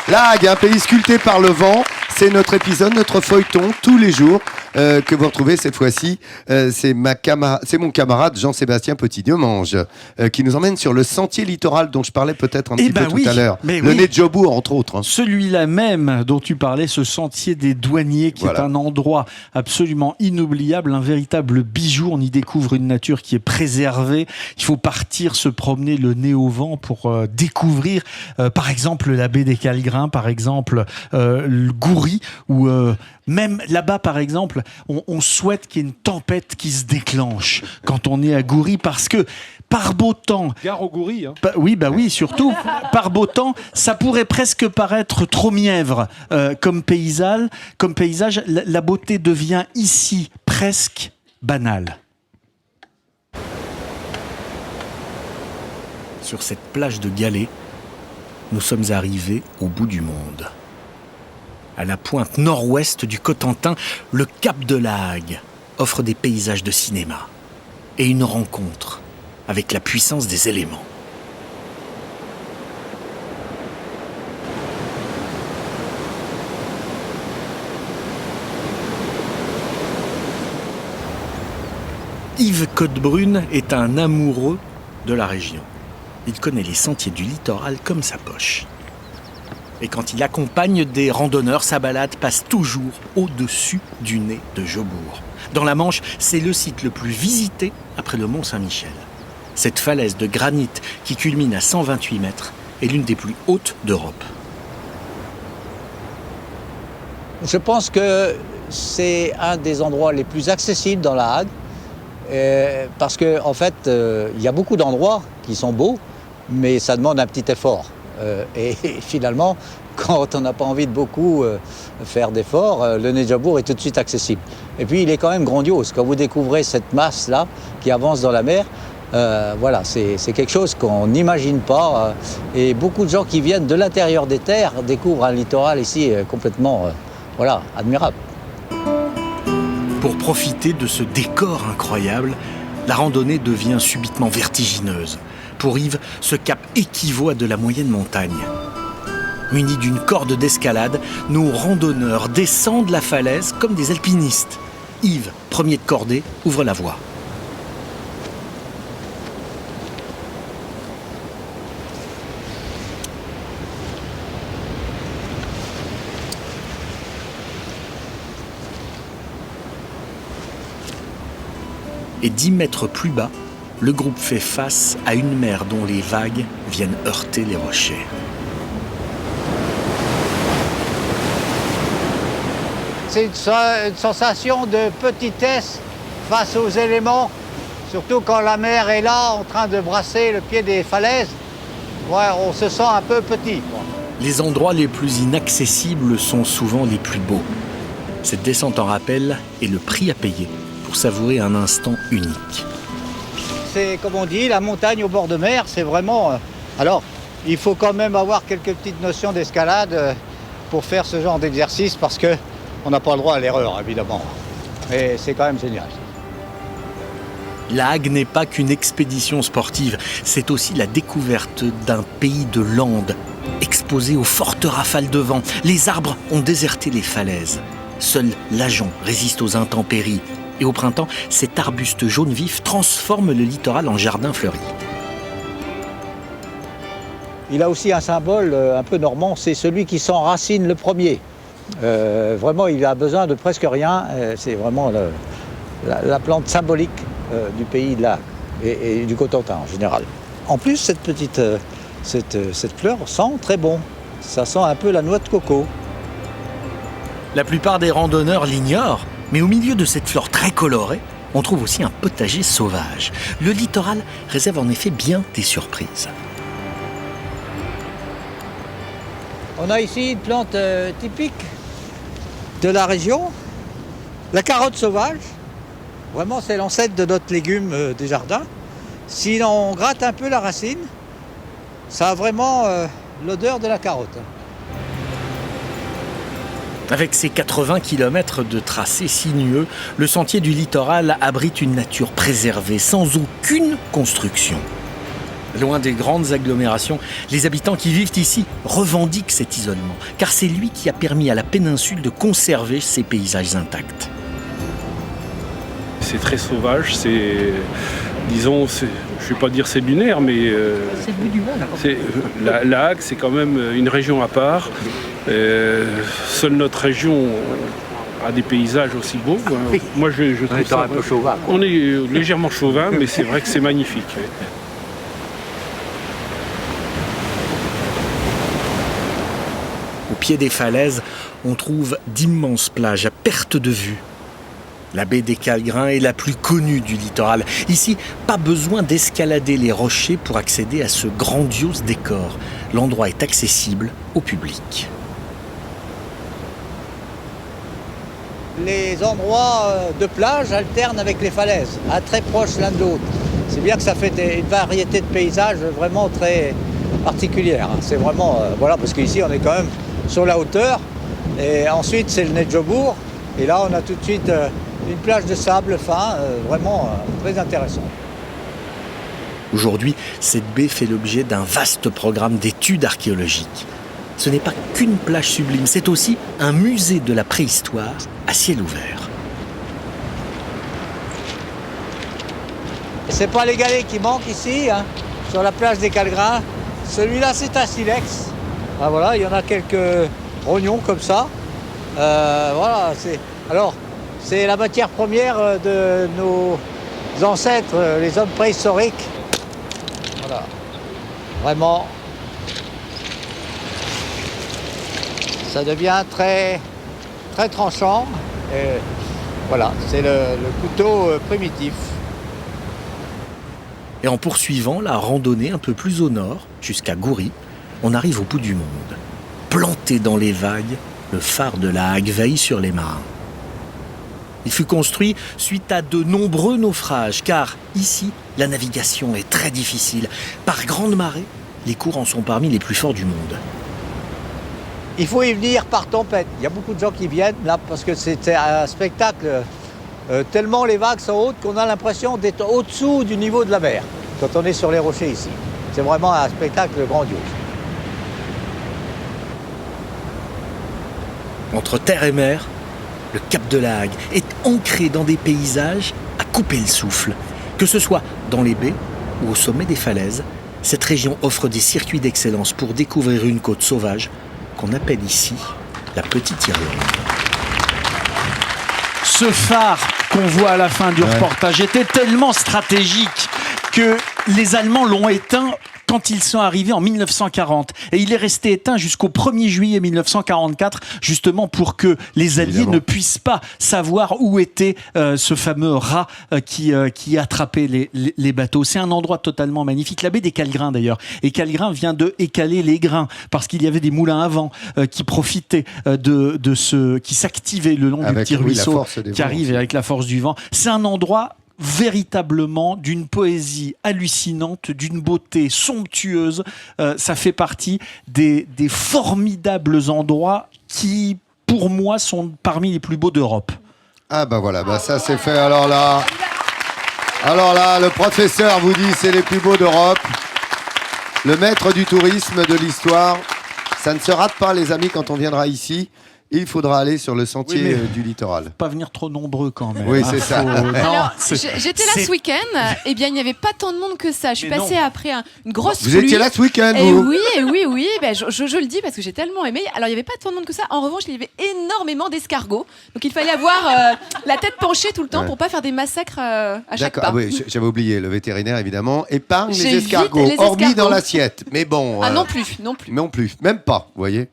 La Hague, un pays sculpté par le vent. C'est notre épisode, notre feuilleton, tous les jours, que vous retrouvez cette fois-ci. C'est mon camarade Jean-Sébastien Petit-Demange qui nous emmène sur le sentier littoral dont je parlais peut-être un petit peu tout à l'heure. Le nez de Jobour, entre autres. Hein. Celui-là même dont tu parlais, ce sentier des douaniers, qui est un endroit absolument inoubliable, un véritable bijou. On y découvre une nature qui est préservée. Il faut partir se promener le nez au vent pour découvrir, par exemple, la baie des Calgrins, par exemple, le Goury, ou même là-bas, par exemple, on souhaite qu'il y ait une tempête qui se déclenche quand on est à Goury, parce que par beau temps... Gare au Goury, hein. Oui, surtout. Par beau temps, ça pourrait presque paraître trop mièvre comme paysage. La beauté devient ici presque banale. Sur cette plage de galets, nous sommes arrivés au bout du monde. À la pointe nord-ouest du Cotentin, le cap de la Hague offre des paysages de cinéma et une rencontre avec la puissance des éléments. Yves Codebrune est un amoureux de la région. Il connaît les sentiers du littoral comme sa poche. Et quand il accompagne des randonneurs, sa balade passe toujours au-dessus du nez de Jobour. Dans la Manche, c'est le site le plus visité après le Mont Saint-Michel. Cette falaise de granit qui culmine à 128 mètres est l'une des plus hautes d'Europe. Je pense que c'est un des endroits les plus accessibles dans la Hague, parce qu'en fait, il y a beaucoup d'endroits qui sont beaux, mais ça demande un petit effort. Et finalement, quand on n'a pas envie de beaucoup faire d'efforts, le nez de Jobour est tout de suite accessible. Et puis il est quand même grandiose. Quand vous découvrez cette masse-là qui avance dans la mer, c'est quelque chose qu'on n'imagine pas. Et beaucoup de gens qui viennent de l'intérieur des terres découvrent un littoral ici complètement admirable. Pour profiter de ce décor incroyable, la randonnée devient subitement vertigineuse. Pour Yves, ce cap équivaut à de la moyenne montagne. Munis d'une corde d'escalade, nos randonneurs descendent la falaise comme des alpinistes. Yves, premier de cordée, ouvre la voie. Et 10 mètres plus bas, le groupe fait face à une mer dont les vagues viennent heurter les rochers. C'est une sensation de petitesse face aux éléments, surtout quand la mer est là en train de brasser le pied des falaises. On se sent un peu petit. Les endroits les plus inaccessibles sont souvent les plus beaux. Cette descente en rappel est le prix à payer pour savourer un instant unique. C'est, comme on dit, la montagne au bord de mer, c'est vraiment... Alors, il faut quand même avoir quelques petites notions d'escalade pour faire ce genre d'exercice, parce qu'on n'a pas le droit à l'erreur, évidemment. Mais c'est quand même génial. La Hague n'est pas qu'une expédition sportive, c'est aussi la découverte d'un pays de landes, exposé aux fortes rafales de vent. Les arbres ont déserté les falaises. Seul l'ajonc résiste aux intempéries. Et au printemps, cet arbuste jaune vif transforme le littoral en jardin fleuri. Il a aussi un symbole un peu normand, c'est celui qui s'enracine le premier. Vraiment, il a besoin de presque rien. C'est vraiment la plante symbolique du pays de la Hague et du Cotentin en général. En plus, cette fleur sent très bon. Ça sent un peu la noix de coco. La plupart des randonneurs l'ignorent. Mais au milieu de cette flore très colorée, on trouve aussi un potager sauvage. Le littoral réserve en effet bien des surprises. On a ici une plante typique de la région, la carotte sauvage. Vraiment, c'est l'ancêtre de notre légume des jardins. Si on gratte un peu la racine, ça a vraiment l'odeur de la carotte. Avec ses 80 km de tracé sinueux, le sentier du littoral abrite une nature préservée, sans aucune construction. Loin des grandes agglomérations, les habitants qui vivent ici revendiquent cet isolement, car c'est lui qui a permis à la péninsule de conserver ses paysages intacts. C'est très sauvage, c'est, disons, je ne vais pas dire c'est lunaire, mais C'est le but du monde. la Hague, c'est quand même une région à part. Seule notre région a des paysages aussi beaux. Oui. Moi, je trouve ça un peu chauvin. On est légèrement chauvin, mais c'est vrai que c'est magnifique. Au pied des falaises, on trouve d'immenses plages à perte de vue. La baie des Calgrins est la plus connue du littoral. Ici, pas besoin d'escalader les rochers pour accéder à ce grandiose décor. L'endroit est accessible au public. Les endroits de plage alternent avec les falaises, très proches l'un de l'autre. C'est bien que ça fait une variété de paysages vraiment très particulière. C'est vraiment, voilà, parce qu'ici on est quand même sur la hauteur. Et ensuite c'est le Nedjobour. Et là on a tout de suite une plage de sable fin, vraiment très intéressant. Aujourd'hui, cette baie fait l'objet d'un vaste programme d'études archéologiques. Ce n'est pas qu'une plage sublime, c'est aussi un musée de la préhistoire à ciel ouvert. C'est pas les galets qui manquent ici, hein, sur la plage des Calgrins. Celui-là, c'est un silex. Ah, voilà, il y en a quelques rognons comme ça. Voilà, c'est la matière première de nos ancêtres, les hommes préhistoriques. Voilà, vraiment. Ça devient très, très tranchant. Et voilà, c'est le couteau primitif. Et en poursuivant la randonnée un peu plus au nord, jusqu'à Goury, on arrive au bout du monde. Planté dans les vagues, le phare de la Hague veille sur les marins. Il fut construit suite à de nombreux naufrages, car ici, la navigation est très difficile. Par grande marée, les courants sont parmi les plus forts du monde. Il faut y venir par tempête. Il y a beaucoup de gens qui viennent là parce que c'est un spectacle tellement les vagues sont hautes qu'on a l'impression d'être au-dessous du niveau de la mer quand on est sur les rochers ici. C'est vraiment un spectacle grandiose. Entre terre et mer, le cap de la Hague est ancré dans des paysages à couper le souffle. Que ce soit dans les baies ou au sommet des falaises, cette région offre des circuits d'excellence pour découvrir une côte sauvage qu'on appelle ici la Petite Irlande. Ce phare qu'on voit à la fin du reportage était tellement stratégique que les Allemands l'ont éteint quand ils sont arrivés en 1940. Et il est resté éteint jusqu'au 1er juillet 1944, justement pour que les Alliés ne puissent pas savoir où était ce fameux rat qui attrapait les bateaux. C'est un endroit totalement magnifique. La baie des Calgrins, d'ailleurs. Et Calgrin vient de écaler les grains, parce qu'il y avait des moulins à vent qui profitaient qui s'activaient le long du petit ruisseau qui arrive avec la force du vent. C'est un endroit véritablement d'une poésie hallucinante, d'une beauté somptueuse. Ça fait partie des formidables endroits qui, pour moi, sont parmi les plus beaux d'Europe. Ah bah voilà, bah ça c'est fait. Alors là, le professeur vous dit c'est les plus beaux d'Europe. Le maître du tourisme, de l'histoire, ça ne se rate pas les amis quand on viendra ici. Il faudra aller sur le sentier du littoral. Pas venir trop nombreux quand même. Oui, c'est ça. Alors, j'étais là ce week-end, et bien il n'y avait pas tant de monde que ça. Je suis passée après une grosse pluie. Vous étiez là ce week-end, et vous? Oui. Ben, je le dis parce que j'ai tellement aimé. Alors il n'y avait pas tant de monde que ça. En revanche, il y avait énormément d'escargots. Donc il fallait avoir la tête penchée tout le temps pour pas faire des massacres à chaque pas. Ah oui, j'avais oublié. Le vétérinaire, évidemment, épargne les J'évite escargots, les hormis escargots. dans l'assiette. Mais bon. Ah non plus. Non plus. Même pas, vous voyez.